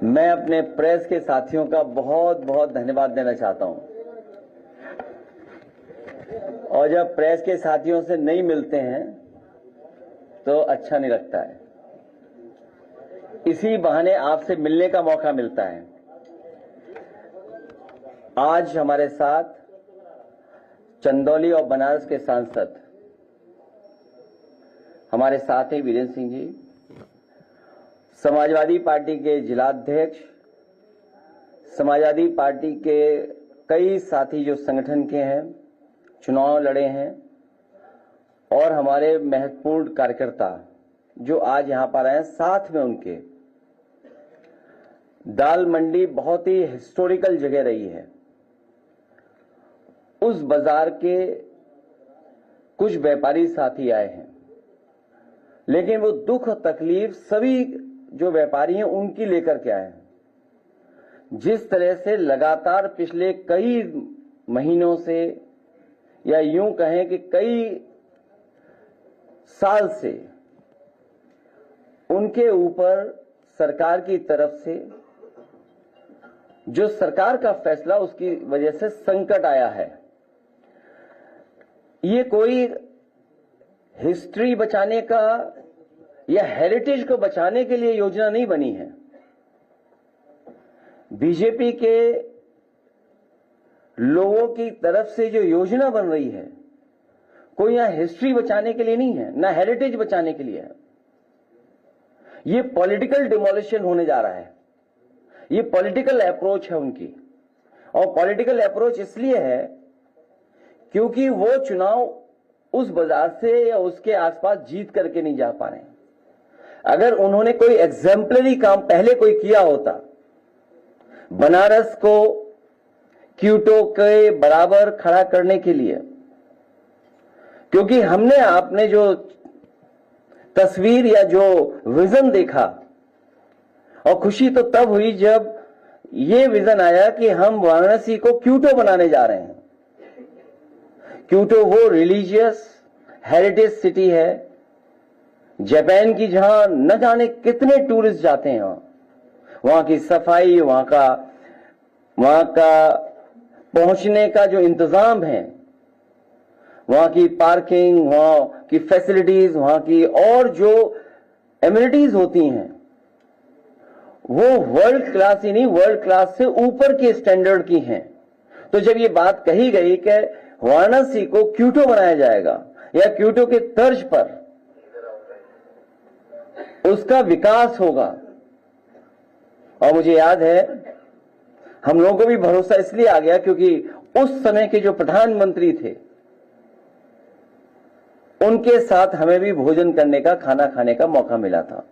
मैं अपने प्रेस के साथियों का बहुत बहुत धन्यवाद देना चाहता हूं। और जब प्रेस के साथियों से नहीं मिलते हैं तो अच्छा नहीं लगता है। इसी बहाने आपसे मिलने का मौका मिलता है। आज हमारे साथ चंदौली और बनारस के सांसद हमारे साथ हैं वीरेंद्र सिंह जी, समाजवादी पार्टी के जिलाध्यक्ष, समाजवादी पार्टी के कई साथी जो संगठन के हैं, चुनाव लड़े हैं, और हमारे महत्वपूर्ण कार्यकर्ता जो आज यहां पर आए हैं, साथ में उनके। दाल मंडी बहुत ही हिस्टोरिकल जगह रही है। उस बाजार के कुछ व्यापारी साथी आए हैं, लेकिन वो दुख तकलीफ सभी जो व्यापारी हैं उनकी लेकर के आए हैं। जिस तरह से लगातार पिछले कई महीनों से, या यूं कहें कि कई साल से, उनके ऊपर सरकार की तरफ से जो सरकार का फैसला, उसकी वजह से संकट आया है। ये कोई हिस्ट्री बचाने का या हेरिटेज को बचाने के लिए योजना नहीं बनी है। बीजेपी के लोगों की तरफ से जो योजना बन रही है, कोई यहां हिस्ट्री बचाने के लिए नहीं है, ना हेरिटेज बचाने के लिए है। ये पॉलिटिकल डिमोलिशन होने जा रहा है। ये पॉलिटिकल अप्रोच है उनकी, और पॉलिटिकल अप्रोच इसलिए है क्योंकि वो चुनाव उस बाजार से या उसके आसपास जीत करके नहीं जा पा रहे हैं। अगर उन्होंने कोई एग्जाम्पलरी काम पहले कोई किया होता, बनारस को क्योटो के बराबर खड़ा करने के लिए, क्योंकि हमने आपने जो तस्वीर या जो विजन देखा, और खुशी तो तब हुई जब ये विजन आया कि हम वाराणसी को क्योटो बनाने जा रहे हैं। क्योटो वो रिलीजियस हेरिटेज सिटी है जापान की, जहां न जाने कितने टूरिस्ट जाते हैं। वहां की सफाई, वहां का पहुंचने का जो इंतजाम है, वहां की पार्किंग, वहां की फैसिलिटीज, वहां की और जो एमिनिटीज होती हैं, वो वर्ल्ड क्लास ही नहीं, वर्ल्ड क्लास से ऊपर के स्टैंडर्ड की हैं। तो जब ये बात कही गई कि वाराणसी को क्योटो बनाया जाएगा या क्योटो के तर्ज पर उसका विकास होगा, और मुझे याद है हम लोगों को भी भरोसा इसलिए आ गया क्योंकि उस समय के जो प्रधानमंत्री थे, उनके साथ हमें भी भोजन करने का, खाना खाने का मौका मिला था,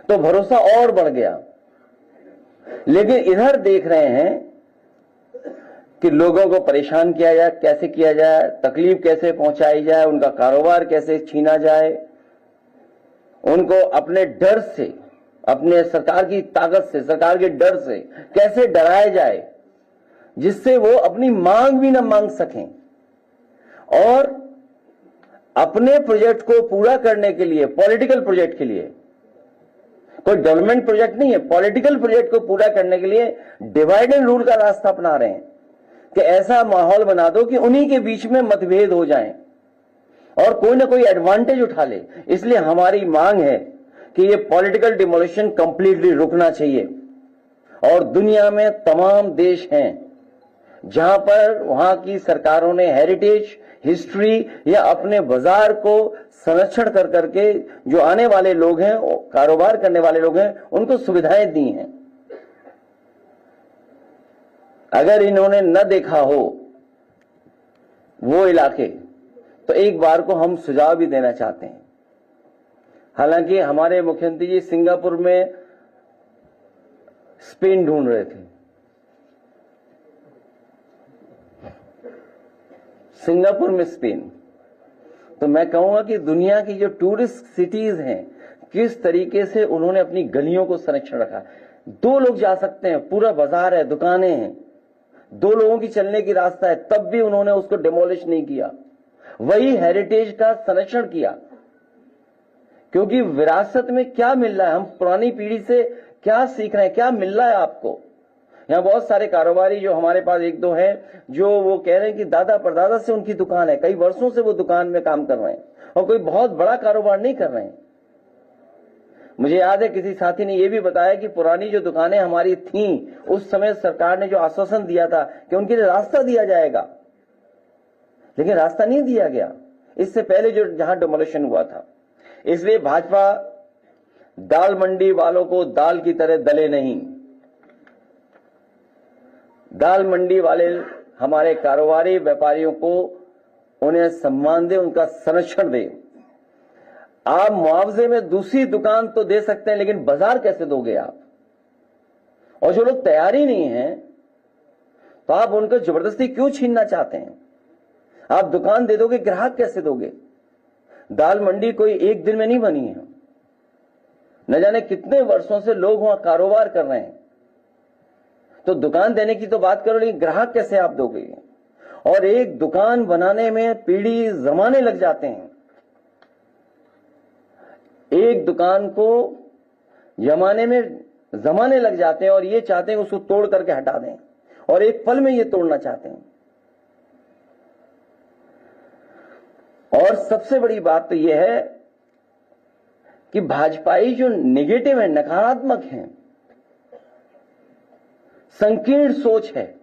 तो भरोसा और बढ़ गया। लेकिन इधर देख रहे हैं कि लोगों को परेशान किया जाए, कैसे किया जाए, तकलीफ कैसे पहुंचाई जाए, उनका कारोबार कैसे छीना जाए, उनको अपने डर से, अपने सरकार की ताकत से, सरकार के डर से कैसे डराया जाए जिससे वो अपनी मांग भी न मांग सकें। और अपने प्रोजेक्ट को पूरा करने के लिए, पॉलिटिकल प्रोजेक्ट के लिए, कोई डेवलपमेंट प्रोजेक्ट नहीं है, पॉलिटिकल प्रोजेक्ट को पूरा करने के लिए डिवाइड एंड रूल का रास्ता अपना रहे हैं कि ऐसा माहौल बना दो कि उन्हीं के बीच में मतभेद हो जाएं और कोई ना कोई एडवांटेज उठा ले। इसलिए हमारी मांग है कि ये पॉलिटिकल डिमोलिशन कंप्लीटली रुकना चाहिए। और दुनिया में तमाम देश हैं जहां पर वहां की सरकारों ने हेरिटेज, हिस्ट्री या अपने बाजार को संरक्षण कर करके जो आने वाले लोग हैं, कारोबार करने वाले लोग हैं, उनको सुविधाएं दी हैं। अगर इन्होंने न देखा हो वो इलाके, तो एक बार को हम सुझाव भी देना चाहते हैं। हालांकि हमारे मुख्यमंत्री जी सिंगापुर में स्पेन ढूंढ रहे थे, सिंगापुर में स्पेन। तो मैं कहूंगा कि दुनिया की जो टूरिस्ट सिटीज हैं, किस तरीके से उन्होंने अपनी गलियों को संरक्षण रखा। 2 लोग जा सकते हैं, पूरा बाजार है, दुकानें हैं, 2 लोगों की चलने की रास्ता है, तब भी उन्होंने उसको डिमोलिश नहीं किया। वही हेरिटेज का संरक्षण किया, क्योंकि विरासत में क्या मिल रहा है, हम पुरानी पीढ़ी से क्या सीख रहे हैं, क्या मिल रहा है आपको? यहाँ बहुत सारे कारोबारी जो हमारे पास एक दो हैं, जो वो कह रहे हैं कि दादा परदादा से उनकी दुकान है, कई वर्षों से वो दुकान में काम कर रहे हैं और कोई बहुत बड़ा कारोबार नहीं कर रहे हैं। मुझे याद है किसी साथी ने यह भी बताया कि पुरानी जो दुकानें हमारी थीं, उस समय सरकार ने जो आश्वासन दिया था कि उनके लिए रास्ता दिया जाएगा, लेकिन रास्ता नहीं दिया गया इससे पहले जो जहां डिमोलिशन हुआ था। इसलिए भाजपा दाल मंडी वालों को दाल की तरह दले नहीं। दाल मंडी वाले हमारे कारोबारी व्यापारियों को उन्हें सम्मान दे, उनका संरक्षण दे। आप मुआवजे में दूसरी दुकान तो दे सकते हैं, लेकिन बाजार कैसे दोगे आप? और जो लोग तैयार ही नहीं है तो आप उनको जबरदस्ती क्यों छीनना चाहते हैं? आप दुकान दे दोगे, ग्राहक कैसे दोगे? दाल मंडी कोई एक दिन में नहीं बनी है, न जाने कितने वर्षों से लोग वहां कारोबार कर रहे हैं। तो दुकान देने की तो बात करो, लेकिन ग्राहक कैसे आप दोगे? और एक दुकान बनाने में पीढ़ी जमाने लग जाते हैं। एक दुकान को जमाने लग जाते हैं और ये चाहते हैं उसको तोड़ करके हटा दें, और एक पल में ये तोड़ना चाहते हैं। और सबसे बड़ी बात तो यह है कि भाजपाई जो नेगेटिव है, नकारात्मक है, संकीर्ण सोच है,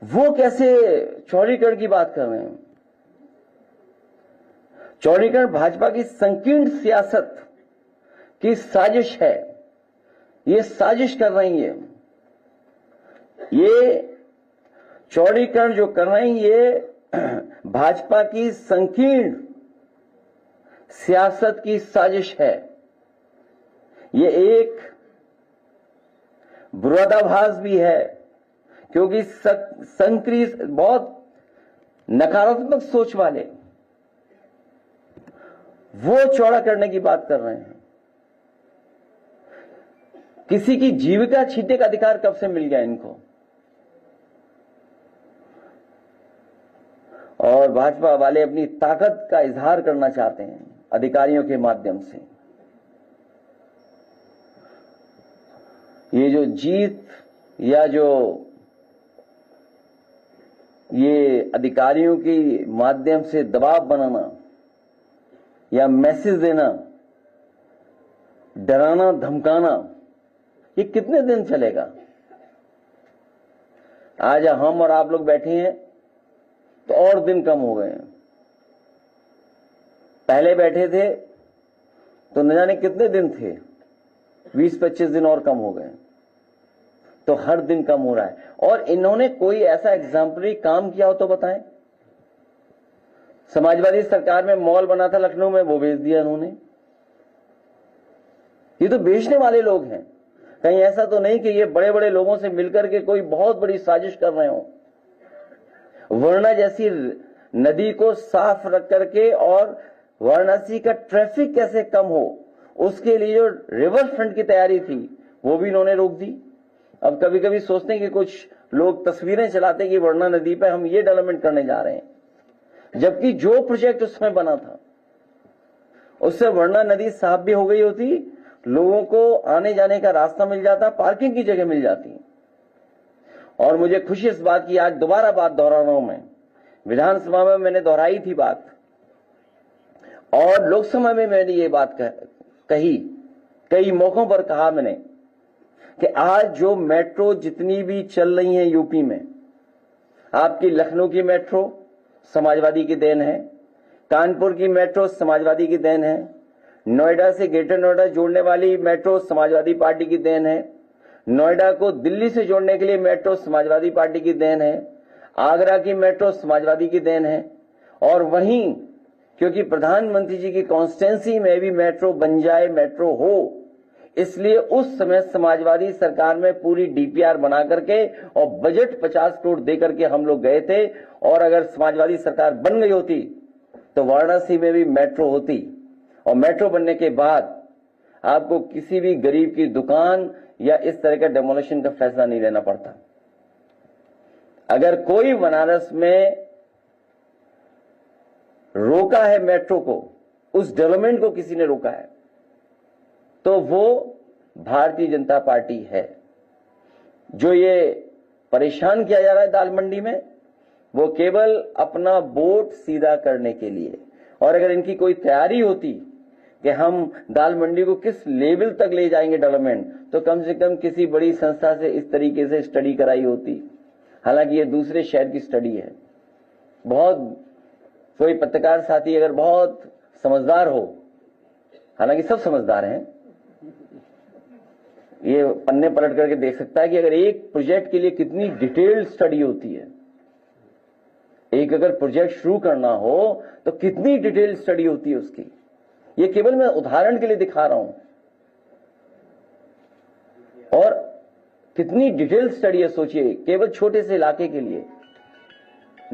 वो कैसे चौड़ीकरण की बात कर रहे हैं? चौड़ीकरण भाजपा की संकीर्ण सियासत की साजिश है। ये साजिश कर रही है, ये चौड़ीकरण जो कर रही है, ये भाजपा की संकीर्ण सियासत की साजिश है। ये एक विरोधाभास भी है, क्योंकि संक्रिय बहुत नकारात्मक सोच वाले वो चौड़ा करने की बात कर रहे हैं। किसी की जीविका छीनने का अधिकार कब से मिल गया इनको? और भाजपा वाले अपनी ताकत का इजहार करना चाहते हैं अधिकारियों के माध्यम से। ये जो जीत या जो ये अधिकारियों के माध्यम से दबाव बनाना या मैसेज देना, डराना धमकाना, ये कितने दिन चलेगा? आज हम और आप लोग बैठे हैं तो और दिन कम हो गए हैं। पहले बैठे थे तो न जाने कितने दिन थे, 20-25 दिन और कम हो गए। तो हर दिन कम हो रहा है। और इन्होंने कोई ऐसा एग्जाम्पलरी काम किया हो तो बताएं। समाजवादी सरकार में मॉल बना था लखनऊ में, वो बेच दिया इन्होंने। ये तो बेचने वाले लोग हैं। कहीं ऐसा तो नहीं कि ये बड़े बड़े लोगों से मिलकर के कोई बहुत बड़ी साजिश कर रहे हो। वाराणसी जैसी नदी को साफ रख करके और वाराणसी का ट्रैफिक कैसे कम हो, उसके लिए जो रिवर फ्रंट की तैयारी थी वो भी इन्होंने रोक दी। अब कभी कभी सोचते हैं कि कुछ लोग तस्वीरें चलाते हैं कि वरुणा नदी पर हम ये डेवलपमेंट करने जा रहे हैं, जबकि जो प्रोजेक्ट उस समय बना था उससे वरुणा नदी साफ भी हो गई होती, लोगों को आने जाने का रास्ता मिल जाता, पार्किंग की जगह मिल जाती। और मुझे खुशी इस बात की, आज दोबारा बात दोहरा रहा हूं मैं। विधानसभा में मैंने दोहराई थी बात, और लोकसभा में मैंने ये बात कही, कई मौकों पर कहा मैंने कि आज जो मेट्रो जितनी भी चल रही हैं यूपी में, आपकी लखनऊ की मेट्रो समाजवादी की देन है, कानपुर की मेट्रो समाजवादी की देन है, नोएडा से ग्रेटर नोएडा जोड़ने वाली मेट्रो समाजवादी पार्टी की देन है, नोएडा को दिल्ली से जोड़ने के लिए मेट्रो समाजवादी पार्टी की देन है, आगरा की मेट्रो समाजवादी की देन है। और वहीं क्योंकि प्रधानमंत्री जी की कॉन्स्टिट्यूंसी में भी मेट्रो बन जाए, मेट्रो हो, इसलिए उस समय समाजवादी सरकार में पूरी डीपीआर बना करके और बजट 50 करोड़ दे करके हम लोग गए थे। और अगर समाजवादी सरकार बन गई होती तो वाराणसी में भी मेट्रो होती, और मेट्रो बनने के बाद आपको किसी भी गरीब की दुकान या इस तरह का डेमोलिशन का फैसला नहीं लेना पड़ता। अगर कोई बनारस में रोका है मेट्रो को, उस डेवलपमेंट को किसी ने रोका है, तो वो भारतीय जनता पार्टी है। जो ये परेशान किया जा रहा है दाल मंडी में, वो केवल अपना वोट सीधा करने के लिए। और अगर इनकी कोई तैयारी होती कि हम दाल मंडी को किस लेवल तक ले जाएंगे डेवलपमेंट, तो कम से कम किसी बड़ी संस्था से इस तरीके से स्टडी कराई होती। हालांकि ये दूसरे शहर की स्टडी है। बहुत कोई पत्रकार साथी अगर बहुत समझदार हो, हालांकि सब समझदार हैं, ये पन्ने पलट करके देख सकता है कि अगर एक प्रोजेक्ट के लिए कितनी डिटेल्ड स्टडी होती है। एक अगर प्रोजेक्ट शुरू करना हो तो कितनी डिटेल्ड स्टडी होती है उसकी। ये केवल मैं उदाहरण के लिए दिखा रहा हूं। और कितनी डिटेल स्टडी है सोचिए, केवल छोटे से इलाके के लिए।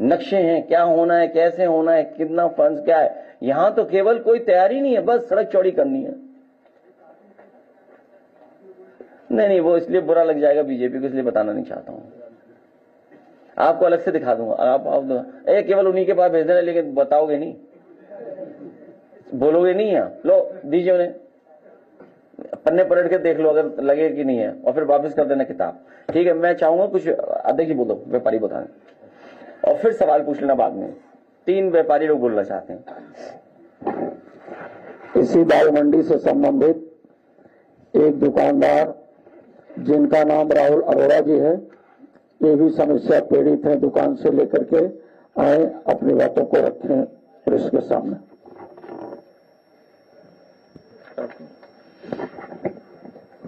नक्शे हैं, क्या होना है, कैसे होना है, कितना फंड्स क्या है। यहां तो केवल कोई तैयारी नहीं है, बस सड़क चौड़ी करनी है। नहीं, वो इसलिए बुरा लग जाएगा बीजेपी को, इसलिए बताना नहीं चाहता हूं। आपको अलग से दिखा दूंगा। आप केवल उन्हीं के पास भेज देना, लेकिन बताओगे नहीं, बोलोगे नहीं है। लो दीजिए उन्हें, पन्ने पलट के देख लो अगर लगे कि नहीं है, और फिर वापस कर देना किताब। ठीक है, मैं चाहूंगा कुछ अध्यक्ष जी बोलो, व्यापारी बता दें, और फिर सवाल पूछ लेना बाद में। 3 व्यापारी लोग बोलना चाहते हैं। इसी दाल मंडी से संबंधित एक दुकानदार जिनका नाम राहुल अरोड़ा जी है, ये भी समस्या पीड़ित है। दुकान से लेकर के आए, अपनी बातों को रखें प्रेस के सामने।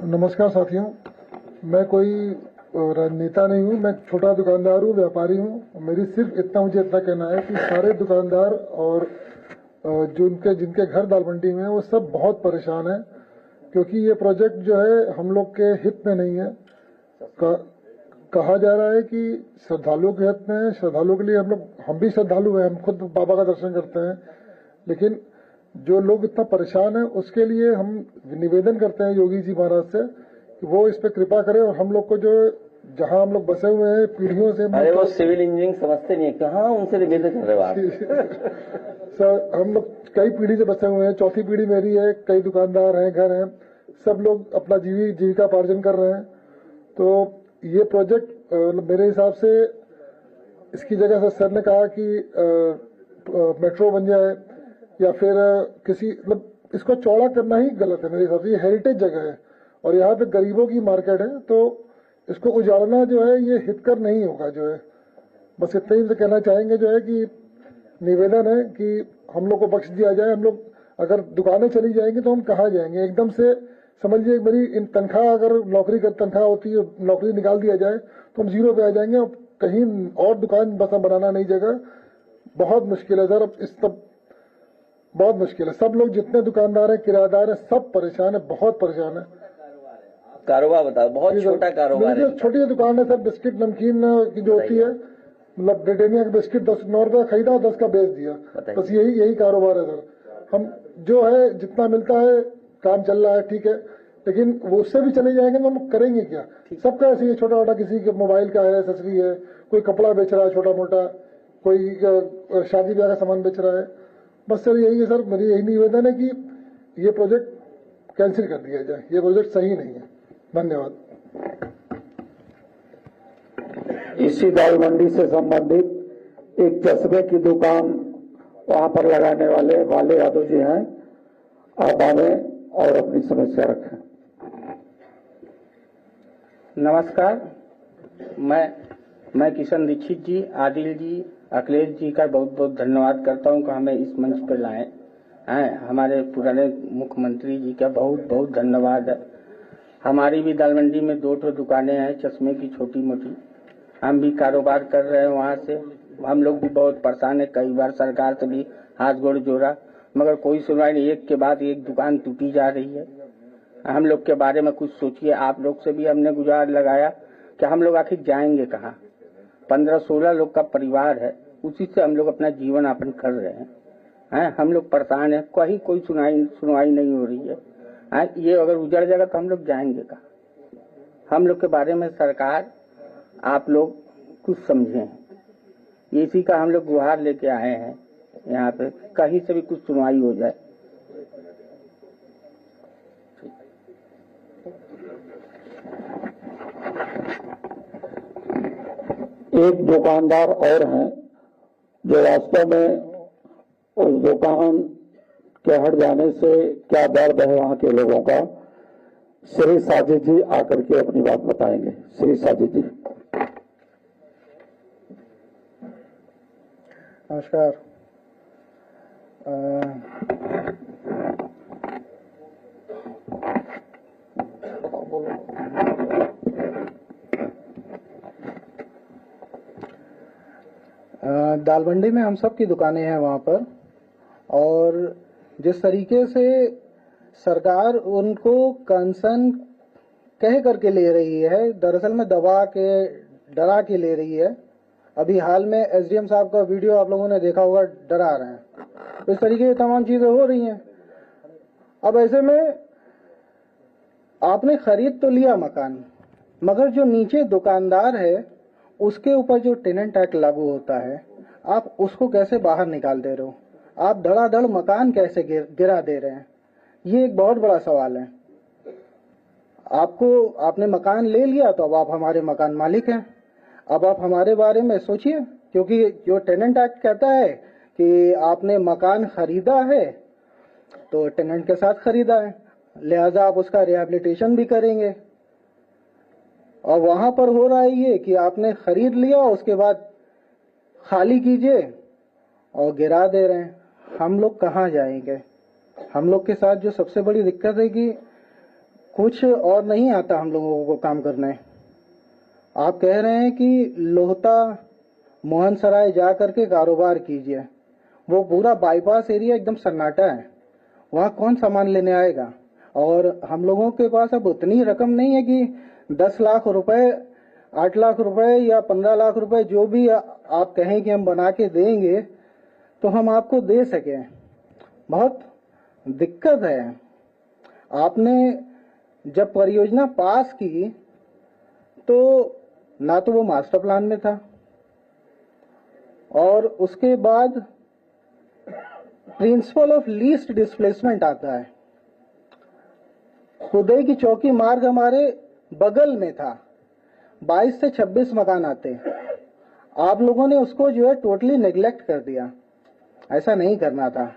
नमस्कार साथियों, मैं कोई राजनेता नहीं हूँ, मैं छोटा दुकानदार हूँ, व्यापारी हूँ। मेरी सिर्फ मुझे इतना कहना है कि सारे दुकानदार और जो जिनके घर दाल मंडी में हैं, वो सब बहुत परेशान हैं, क्योंकि ये प्रोजेक्ट जो है हम लोग के हित में नहीं है। कहा जा रहा है कि श्रद्धालुओं के हित में है। श्रद्धालुओं के लिए हम भी श्रद्धालु हैं, हम खुद बाबा का दर्शन करते हैं, लेकिन जो लोग इतना परेशान है उसके लिए हम निवेदन करते हैं योगी जी महाराज से कि वो इस पे कृपा करें। और हम लोग को जो जहां हम लोग बसे हुए हैं पीढ़ियों से, अरे वो सिविल इंजीनियरिंग समझते नहीं है, कहाँ उनसे निवेदन कर रहे हो आप? सर हम लोग कई पीढ़ी से बसे हुए हैं, चौथी पीढ़ी मेरी है, कई दुकानदार हैं, घर हैं, सब लोग अपना जीविका पार्जन कर रहे हैं। तो ये प्रोजेक्ट मेरे हिसाब से इसकी जगह से सर ने कहा कि मेट्रो बन जाए या फिर किसी इसको चौड़ा करना ही गलत है मेरे हिसाब से। ये हेरिटेज जगह है और यहाँ पे गरीबों की मार्केट है, तो इसको उजाड़ना जो है ये हितकर नहीं होगा। जो है बस इतना ही कहना चाहेंगे जो है कि निवेदन है कि हम लोग को बख्श दिया जाए। हम लोग अगर दुकानें चली जाएंगी तो हम कहाँ जाएंगे? एकदम से समझिए मेरी तनख्वाह, अगर नौकरी का तनख्वाह होती है, नौकरी निकाल दिया जाए तो हम जीरो पे आ जाएंगे और कहीं और दुकान बस बनाना नहीं जगह। बहुत मुश्किल है सर, इस तब बहुत मुश्किल है। सब लोग जितने दुकानदार हैं, किराएदार हैं, सब परेशान है, बहुत परेशान है। कारोबार बताओ, बहुत छोटा कारोबार है। छोटी दुकान है सर, बिस्किट नमकीन की जो होती है, मतलब ब्रिटानिया का बिस्किट 9 रुपए खरीदा, 10 का बेच दिया, बस यही कारोबार है सर। हम जो है जितना मिलता है काम चल रहा है, ठीक है, लेकिन वो उससे भी चले जाएंगे तो हम करेंगे क्या? सबका ऐसे ही छोटा मोटा, किसी के मोबाइल का है, एक्सेसरी है, कोई कपड़ा बेच रहा है छोटा मोटा, कोई शादी ब्याह का सामान बेच रहा है। बस सर यही है सर, मेरी यही निवेदन है कि ये प्रोजेक्ट कैंसिल कर दिया जाए, ये प्रोजेक्ट सही नहीं है। धन्यवाद। इसी दाल मंडी से संबंधित एक चश्मे की दुकान वहां पर लगाने वाले यादव जी हैं, आप आवे और अपनी समस्या रखें। नमस्कार, मैं किशन दीक्षित जी, आदिल जी, अखिलेश जी का बहुत बहुत धन्यवाद करता हूं कि हमें इस मंच पर लाए हैं। हमारे पुराने मुख्यमंत्री जी का बहुत बहुत धन्यवाद है। हमारी भी दाल मंडी में 2 दुकानें हैं चश्मे की, छोटी मोटी, हम भी कारोबार कर रहे हैं वहां से। हम लोग भी बहुत परेशान है, कई बार सरकार से भी हाथ गोड़ जोड़ा, मगर कोई सुनवाई नहीं। एक के बाद एक दुकान टूटी जा रही है। हम लोग के बारे में कुछ सोचिए। आप लोग से भी हमने गुहार लगाया कि हम लोग आखिर जाएंगे कहाँ? 15-16 लोग का परिवार है, उसी से हम लोग अपना जीवन यापन कर रहे हैं। हम लोग परेशान है, कहीं कोई सुनवाई नहीं हो रही है। ये अगर उजड़ जाएगा तो हम लोग जाएंगे कहाँ? हम लोग के बारे में सरकार, आप लोग कुछ समझें। इसी का हम लोग गुहार लेके आए हैं यहाँ पे, कहीं से भी कुछ सुनवाई हो जाए। एक दुकानदार और हैं जो वास्तव में उस दुकान के हट जाने से क्या दर्द है वहां के लोगों का, श्री साजिद जी आकर के अपनी बात बताएंगे। श्री साजिद जी। नमस्कार। दाल मंडी में हम सब की दुकानें हैं वहाँ पर, और जिस तरीके से सरकार उनको कंसर्न कह करके ले रही है, दरअसल में दबा के डरा के ले रही है। अभी हाल में एसडीएम साहब का वीडियो आप लोगों ने देखा होगा, डरा रहे हैं। तो इस तरीके की तमाम चीजें हो रही हैं। अब ऐसे में आपने खरीद तो लिया मकान, मगर जो नीचे दुकानदार है उसके ऊपर जो टेनेंट एक्ट लागू होता है, आप उसको कैसे बाहर निकाल दे रहे हो? आप धड़ाधड़ मकान कैसे गिरा दे रहे हैं? ये एक बहुत बड़ा सवाल है। आपने मकान ले लिया तो अब आप हमारे मकान मालिक हैं। अब आप हमारे बारे में सोचिए, क्योंकि जो टेनेंट एक्ट कहता है कि आपने मकान खरीदा है तो टेनेंट के साथ खरीदा है, लिहाजा आप उसका रिहैबिलिटेशन भी करेंगे। और वहां पर हो रहा है ये कि आपने खरीद लिया, उसके बाद खाली कीजिए और गिरा दे रहे हैं। हम लोग कहाँ जाएंगे? हम लोग के साथ जो सबसे बड़ी दिक्कत है कि कुछ और नहीं आता हम लोगों को काम करने। आप कह रहे हैं कि लोहता मोहन सराय जा करके कारोबार कीजिए, वो पूरा बाईपास एरिया एकदम सन्नाटा है, वहाँ कौन सामान लेने आएगा? और हम लोगों के पास अब उतनी रकम नहीं है कि 10 लाख रुपए, 8 लाख रुपए या 15 लाख रुपए जो भी आप कहें कि हम बना के देंगे तो हम आपको दे सकें। बहुत दिक्कत है। आपने जब परियोजना पास की तो ना तो वो मास्टर प्लान में था, और उसके बाद प्रिंसिपल ऑफ लीस्ट डिस्प्लेसमेंट आता है। खुदई की चौकी मार्ग हमारे बगल में था, 22 से 26 मकान आते। आप लोगों ने उसको जो है टोटली नेग्लेक्ट कर दिया। ऐसा नहीं करना था।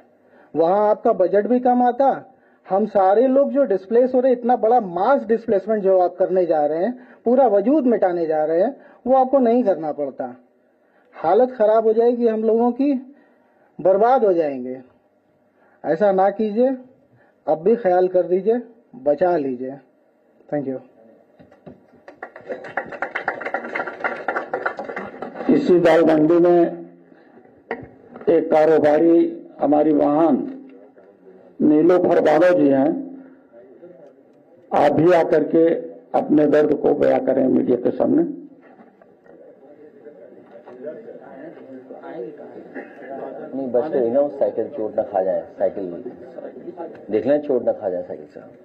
वहां आपका बजट भी कम आता। हम सारे लोग जो डिस्प्लेस हो रहे, इतना बड़ा मास डिस्प्लेसमेंट जो आप करने जा रहे हैं, पूरा वजूद मिटाने जा रहे हैं, वो आपको नहीं करना पड़ता। हालत खराब हो जाएगी, हम लोगों की बर्बाद हो जाएंगे। ऐसा ना कीजिए, अब भी ख्याल कर दीजिए, बचा लीजिए। Thank you. इसी दाल मंडी में एक कारोबारी हमारी वाहन नीलोफर बानो जी हैं, आप भी आकर के अपने दर्द को बयां करें मीडिया के सामने। नहीं बच के ना, साइकिल चोट ना खा जाए, साइकिल देख लें चोट ना खा जाए साइकिल से।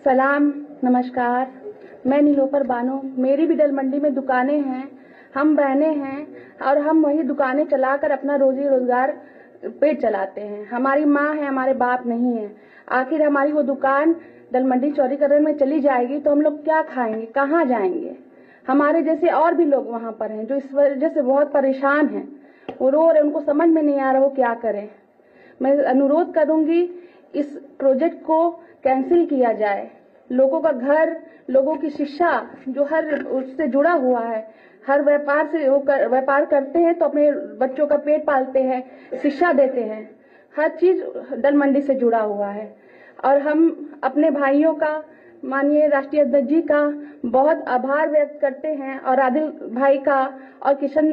सलाम, नमस्कार। मैं नीलोफर बानो, मेरी भी दल मंडी में दुकानें हैं, हम बहनें हैं, और हम वही दुकानें चलाकर अपना रोजी रोजगार पेट चलाते हैं। हमारी माँ है, हमारे बाप नहीं है। आखिर हमारी वो दुकान दल मंडी चौड़ीकरण में चली जाएगी तो हम लोग क्या खाएंगे, कहाँ जाएंगे? हमारे जैसे और भी लोग वहाँ पर हैं जो इस वजह से बहुत परेशान हैं, वो रो रहे, उनको समझ में नहीं आ रहा वो क्या करें। मैं अनुरोध करूंगी इस प्रोजेक्ट को कैंसिल किया जाए। लोगों का घर, लोगों की शिक्षा जो हर उससे जुड़ा हुआ है, हर व्यापार से वो व्यापार करते हैं तो अपने बच्चों का पेट पालते हैं, शिक्षा देते हैं, हर चीज दल मंडी से जुड़ा हुआ है। और हम अपने भाइयों का, माननीय राष्ट्रीय अध्यक्ष जी का बहुत आभार व्यक्त करते हैं, और आदिल भाई का और किशन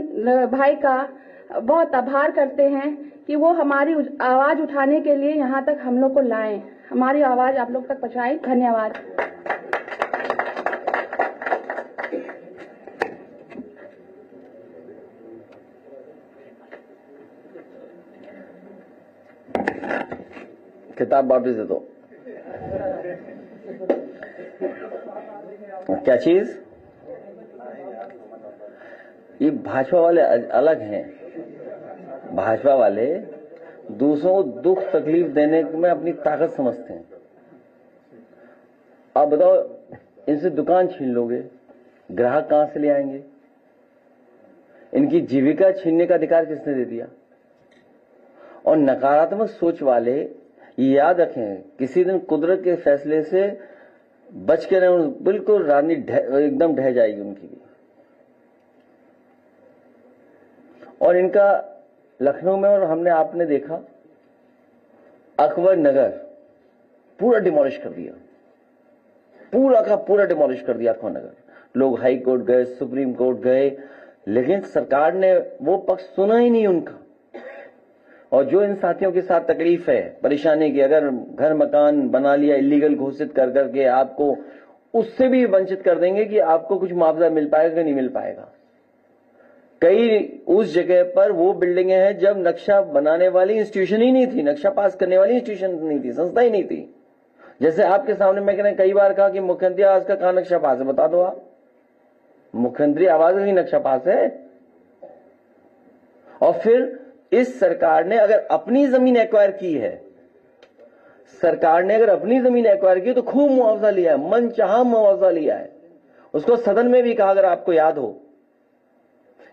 भाई का बहुत आभार करते हैं कि वो हमारी आवाज उठाने के लिए यहाँ तक हम लोग को लाएं, हमारी आवाज आप लोग तक पहुँचाएं। धन्यवाद। किताब वापस दे दो। क्या चीज? ये भाजपा वाले अलग हैं। भाजपा वाले दूसरों को दुख तकलीफ देने में अपनी ताकत समझते हैं। आप बताओ, इनसे दुकान छीन लोगे, ग्राहक कहां से ले आएंगे? इनकी जीविका छीनने का अधिकार किसने दे दिया? और नकारात्मक सोच वाले ये याद रखें, किसी दिन कुदरत के फैसले से बच के रहे, बिल्कुल राजनीति एकदम ढह जाएगी उनकी भी। और इनका लखनऊ में, और हमने आपने देखा, अकबर नगर पूरा डिमोलिश कर दिया, पूरा का पूरा डिमोलिश कर दिया अकबर नगर। लोग हाई कोर्ट गए, सुप्रीम कोर्ट गए, लेकिन सरकार ने वो पक्ष सुना ही नहीं उनका। और जो इन साथियों के साथ तकलीफ है, परेशानी की, अगर घर मकान बना लिया इलीगल घोषित कर करके, आपको उससे भी वंचित कर देंगे कि आपको कुछ मुआवजा मिल पाएगा कि नहीं मिल पाएगा। कई उस जगह पर वो बिल्डिंगें हैं जब नक्शा बनाने वाली इंस्टीट्यूशन ही नहीं थी, नक्शा पास करने वाली इंस्टीट्यूशन नहीं थी, संस्था ही नहीं थी। जैसे आपके सामने मैंने कई बार कहा कि मुख्यमंत्री आवास का कहां नक्शा पास है, बता दो आप। मुख्यमंत्री आवास का ही नक्शा पास है। और फिर इस सरकार ने अगर अपनी जमीन एक्वायर की है, सरकार ने अगर अपनी जमीन एक्वायर की तो खूब मुआवजा लिया है, मन चाहा मुआवजा लिया है। उसको सदन में भी कहा, अगर आपको याद हो,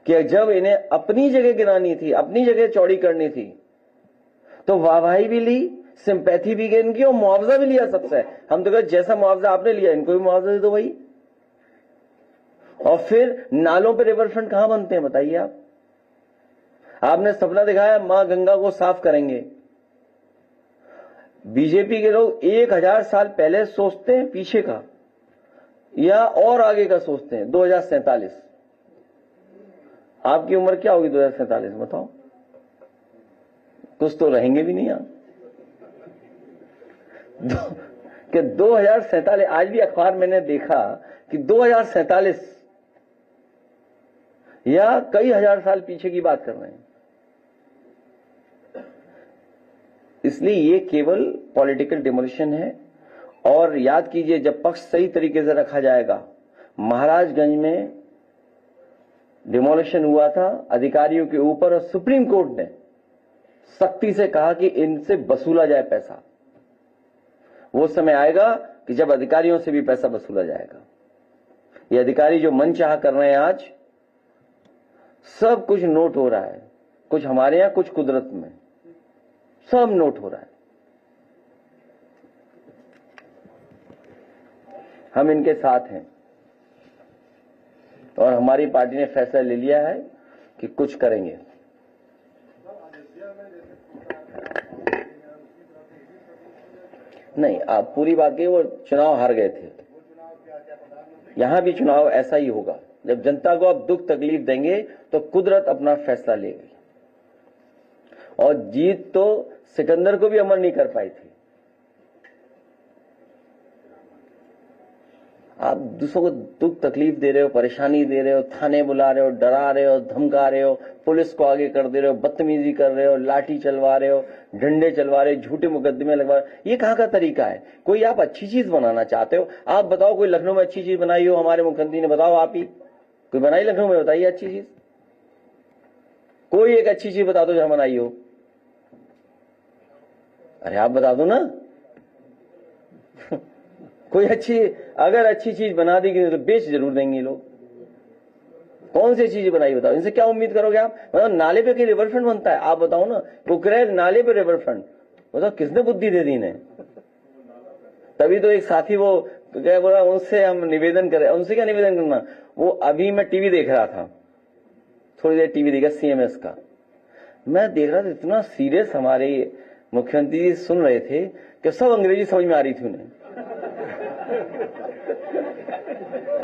कि जब इन्हें अपनी जगह गिरानी थी, अपनी जगह चौड़ी करनी थी, तो वाहवाही भी ली, सिंपैथी भी इनकी, और मुआवजा भी लिया सबसे। हम तो कहते जैसा मुआवजा आपने लिया इनको भी मुआवजा दे दो भाई। और फिर नालों पे रिवर फ्रंट कहां बनते हैं बताइए आप? आपने सपना दिखाया मां गंगा को साफ करेंगे। बीजेपी के लोग 1000 साल पहले सोचते हैं पीछे का, या और आगे का सोचते हैं। 2047 आपकी उम्र क्या होगी 2047 बताओ? कुछ तो रहेंगे भी नहीं आप। कि 2047, आज भी अखबार मैंने देखा कि 2047 या कई हजार साल पीछे की बात कर रहे हैं। इसलिए ये केवल पॉलिटिकल डिमोलिशन है। और याद कीजिए, जब पक्ष सही तरीके से रखा जाएगा, महाराजगंज में डिमोलिशन हुआ था अधिकारियों के ऊपर, और सुप्रीम कोर्ट ने सख्ती से कहा कि इनसे वसूला जाए पैसा। वो समय आएगा कि जब अधिकारियों से भी पैसा वसूला जाएगा। ये अधिकारी जो मनचाहा कर रहे हैं आज, सब कुछ नोट हो रहा है, कुछ हमारे यहां, कुछ कुदरत में, सब नोट हो रहा है। हम इनके साथ हैं और हमारी पार्टी ने फैसला ले लिया है कि कुछ करेंगे। नहीं, आप पूरी बात की, वो चुनाव हार गए थे। यहां भी चुनाव ऐसा ही होगा। जब जनता को आप दुख तकलीफ देंगे तो कुदरत अपना फैसला लेगी। और जीत तो सिकंदर को भी अमर नहीं कर पाई थी। आप दूसरों को दुख तकलीफ दे रहे हो, परेशानी दे रहे हो, थाने बुला रहे हो, डरा रहे हो, धमका रहे हो, पुलिस को आगे कर दे रहे हो, बदतमीजी कर रहे हो, लाठी चलवा रहे हो, डंडे चलवा रहे हो, झूठे मुकदमे लगवा रहे हो। ये कहां का तरीका है? कोई आप अच्छी चीज बनाना चाहते हो, आप बताओ कोई लखनऊ में अच्छी चीज बनाई हो हमारे मुख्यमंत्री ने, बताओ आप ही कोई बनाई लखनऊ में, बताइए अच्छी चीज। कोई एक अच्छी चीज बता दो जहां बनाई हो। अरे आप बता दो ना। कोई अच्छी, अगर अच्छी चीज बना दी तो बेच जरूर देंगे लोग। कौन सी चीज बनाई बताओ, इनसे क्या उम्मीद करोगे आप? मतलब नाले पे रिवर फ्रंट बनता है, आप बताओ ना। कुकरेज नाले पे रिवर फ्रंट, बताओ किसने बुद्धि दे दी इन्हें? तभी तो एक साथी वो क्या बोला, उनसे हम निवेदन करें। उनसे क्या निवेदन करना? वो अभी मैं टीवी देख रहा था, थोड़ी देर टीवी देखा सीएमएस का, मैं देख रहा था इतना सीरियस हमारे मुख्यमंत्री जी सुन रहे थे कि सब अंग्रेजी समझ में आ रही थी उन्हें।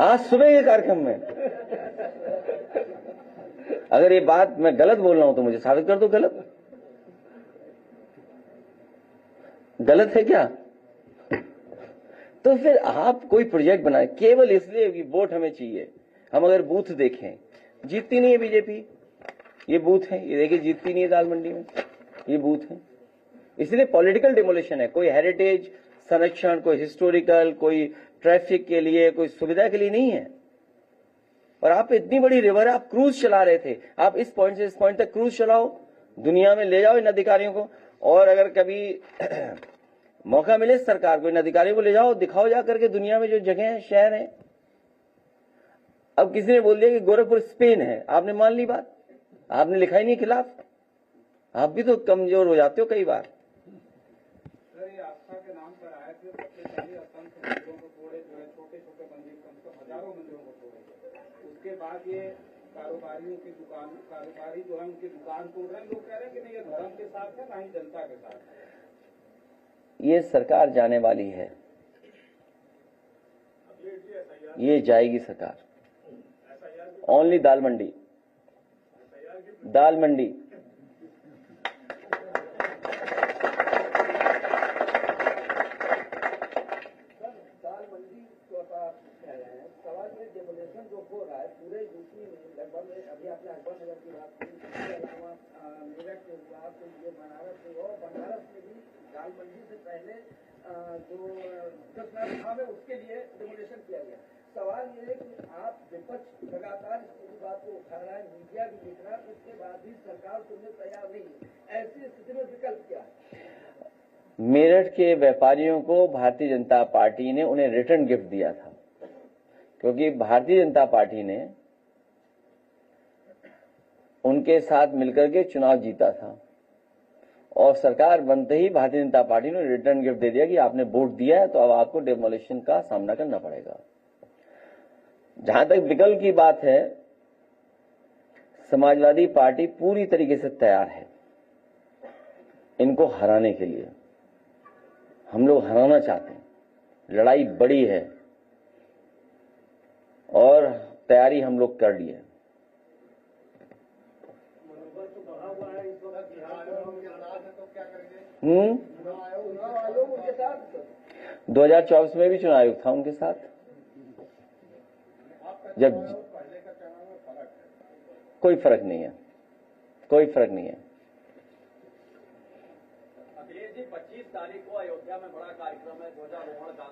आज सुबह के कार्यक्रम में, अगर ये बात मैं गलत बोल रहा हूं तो मुझे साबित कर दो गलत। गलत है क्या? तो फिर आप कोई प्रोजेक्ट बनाए केवल इसलिए कि वोट हमें चाहिए। हम अगर बूथ देखें, जीतती नहीं है बीजेपी। ये बूथ है, ये देखिए जीतती नहीं है दाल मंडी में, ये बूथ है। इसलिए पॉलिटिकल डिमोलिशन है, कोई हेरिटेज संरक्षण, कोई हिस्टोरिकल, कोई ट्रैफिक के लिए, कोई सुविधा के लिए नहीं है। और आप इतनी बड़ी रिवर है, आप क्रूज चला रहे थे, आप इस पॉइंट से इस पॉइंट तक क्रूज चलाओ, दुनिया में ले जाओ इन अधिकारियों को। और अगर कभी मौका मिले सरकार को, इन अधिकारियों को ले जाओ, दिखाओ जा करके दुनिया में जो जगह है, शहर है। अब किसी ने बोल दिया कि गोरखपुर स्पेन है, आपने मान ली बात, आपने लिखा ही नहीं खिलाफ। आप भी तो कमजोर हो जाते हो कई बार। सर, ये आस्था के नाम पर आए थे, सबसे पहले असंख्य मंदिरों को तोड़े, जो है छोटे छोटे मंदिर, कम से कम हजारों मंदिरों को तोड़े। उसके बाद ये कारोबारियों की दुकान, कारोबारी जो है उनकी दुकान तोड़ रहे हैं। लोग कह रहे हैं कि नहीं, ये धर्म के साथ है, ना ही जनता के साथ है। ये सरकार जाने वाली है, ये जाएगी सरकार। ओनली दाल मंडी, दाल मंडी। दाल मंडी को आप कह रहे हैं, सवाल ये डेमोलेशन जो हो रहा है पूरे यूपी में लगभग, अभी आपने अकबर नगर की बात की, इसके अलावा मेरठ से हुआ, तो ये बनारस से हुआ, बनारस में भी दाल मंडी से पहले जो जसनार था है उसके लिए डेमोलेशन किया गया। सवाल ये है कि आप विपक्ष लगातार इस पूरी बात को उठा रहा है, मीडिया भी लिख रहा है, उसके बाद भी सरकार सुनने तैयार नहीं है। ऐसी स्थिति में विकल्प क्या है? मेरठ के व्यापारियों को भारतीय जनता पार्टी ने उन्हें रिटर्न गिफ्ट दिया था, क्योंकि भारतीय जनता पार्टी ने उनके साथ मिलकर के चुनाव जीता था और सरकार बनते ही भारतीय जनता पार्टी ने रिटर्न गिफ्ट दे दिया कि आपने वोट दिया है तो अब आपको डेमोलिशन का सामना करना पड़ेगा। जहां तक विकल्प की बात है, समाजवादी पार्टी पूरी तरीके से तैयार है इनको हराने के लिए। हम लोग हराना चाहते हैं, लड़ाई बड़ी है और तैयारी हम लोग कर ली है। 2024 में भी चुनाव आयोग था उनके साथ। जब कोई फर्क नहीं है, कोई फर्क नहीं है। अखिलेश जी, 25 तारीख को अयोध्या में बड़ा कार्यक्रम है ध्वजारोहण का।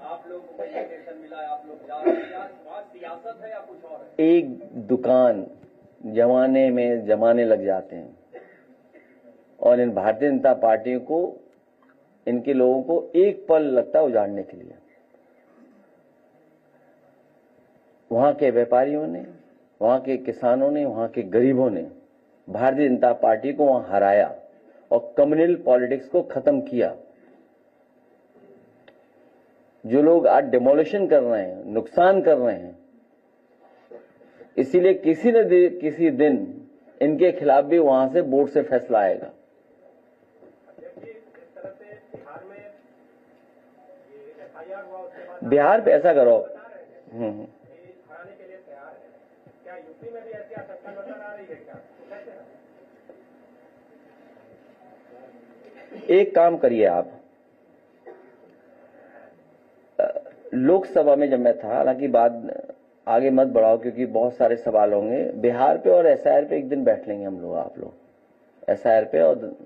आप लोग को इन्विटेशन मिला है, आप लोग जा रहे हैं, या बात सियासत है या कुछ और है? एक दुकान जमाने में जमाने लग जाते हैं और इन भारतीय जनता पार्टी को, इनके लोगों को एक पल लगता है उजाड़ने के लिए। वहां के व्यापारियों ने, वहां के किसानों ने, वहां के गरीबों ने भारतीय जनता पार्टी को वहां हराया और कम्युनल पॉलिटिक्स को खत्म किया। जो लोग आज डेमोलिशन कर रहे हैं, नुकसान कर रहे हैं, इसीलिए किसी न किसी दिन इनके खिलाफ भी वहां से बोर्ड से फैसला आएगा। बिहार पे ऐसा करो। हराने के लिए तैयार है क्या? यूपी में भी ऐसी आशंका नजर आ रही है क्या? एक काम करिए आप, लोकसभा में जब मैं था, हालांकि बात आगे मत बढ़ाओ क्योंकि बहुत सारे सवाल होंगे। बिहार पे और एसआईआर पे एक दिन बैठ लेंगे हम लोग, आप लोग एसआईआर पे और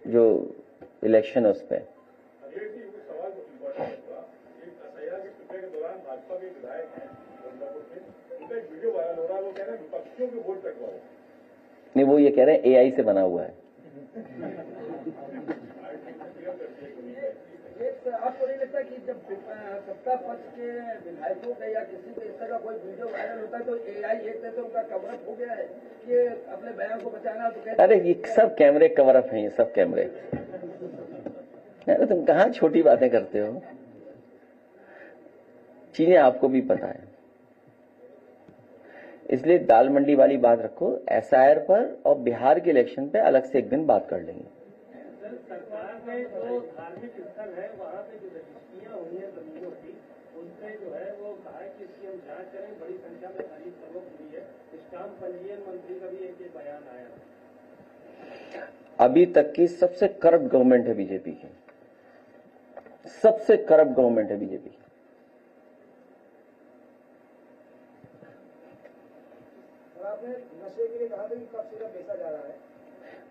जो इलेक्शन है उस पर। नहीं, वो ये कह रहे हैं एआई से बना हुआ है। आपको नहीं लगता कि जब सत्ता पक्ष के विधायकों का या किसी के इस तरह का कोई वीडियो वायरल होता है तो एआई एक तरह से उनका कवरअप हो गया है कि अपने बयान को बचाना? तो कहते अरे ये सब कैमरे कवरअप हैं, ये सब कैमरे। अरे तुम कहाँ छोटी बातें करते हो, चीजें आपको भी पता है। इसलिए दाल मंडी वाली बात रखो, एसआईआर पर और बिहार के इलेक्शन पे अलग से एक दिन बात कर लेंगे। सरकार ने जो धार्मिक स्थल है वहाँ पे जो रजिस्ट्रियाँ हुई है जमीनों की, उनसे जो है वो कहा है कि इसकी हम जांच करें। बड़ी संख्या में खरीद फरोख्त हुई है। स्टाम्प पंजीयन मंत्री का भी एक बयान आया। अभी तक की सबसे करप्ट गवर्नमेंट है बीजेपी की, सबसे करप्ट गवर्नमेंट है बीजेपी की। आपने नशे के लिए कहा था कि कब सिर्फ बेचा जा रहा है,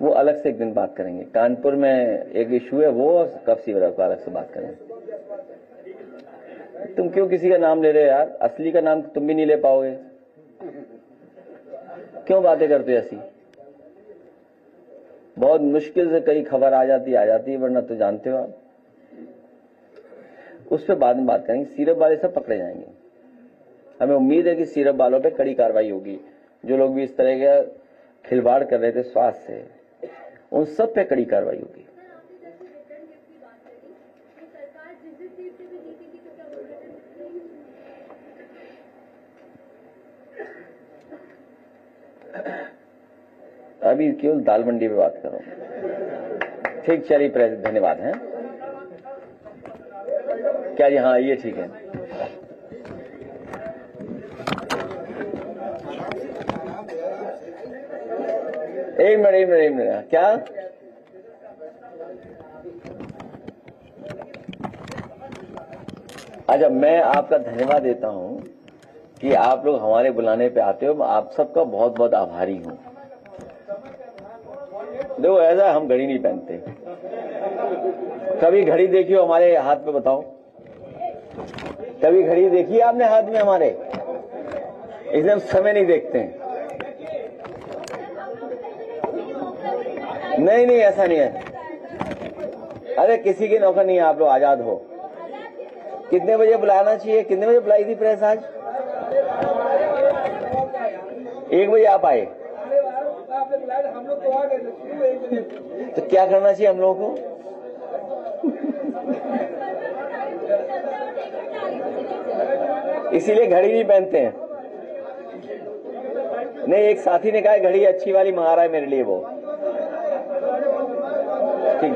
वो अलग से एक दिन बात करेंगे। कानपुर में एक इशू है वो, और कब सी का अलग से बात करेंगे। तुम क्यों किसी का नाम ले रहे हो यार? असली का नाम तुम भी नहीं ले पाओगे, क्यों बातें करते हो ऐसी? बहुत मुश्किल से कई खबर आ जाती है, वरना तो जानते हो आप। उस पर बाद में बात करेंगे। सिरप वाले सब पकड़े जाएंगे। हमें उम्मीद है कि सिरप वालों पे कड़ी कार्रवाई होगी। जो लोग भी इस तरह का खिलवाड़ कर रहे थे स्वास्थ्य से, उन सब पे कड़ी कार्रवाई होगी। अभी केवल दाल मंडी पे बात करो। ठीक, चलिए प्रेसिडेंट, धन्यवाद हैं। क्या जी? हाँ, ये ठीक है। एक मिनट क्या? अच्छा, मैं आपका धन्यवाद देता हूं कि आप लोग हमारे बुलाने पे आते हो। मैं आप सबका बहुत बहुत आभारी हूं। देखो, ऐसा हम घड़ी नहीं पहनते। कभी घड़ी देखी हो हमारे हाथ पे? बताओ, कभी घड़ी देखी है आपने हाथ में हमारे? इसलिए हम समय नहीं देखते हैं। नहीं, ऐसा नहीं है। अरे किसी के नौकर नहीं है, आप लोग आजाद हो। कितने बजे बुलाना चाहिए? कितने बजे बुलाई थी प्रेस आज? 1 बजे आप आए। तो क्या करना चाहिए हम लोगों को? इसीलिए घड़ी नहीं पहनते हैं। नहीं, एक साथी ने कहा घड़ी अच्छी वाली मंगा रहा है मेरे लिए वो।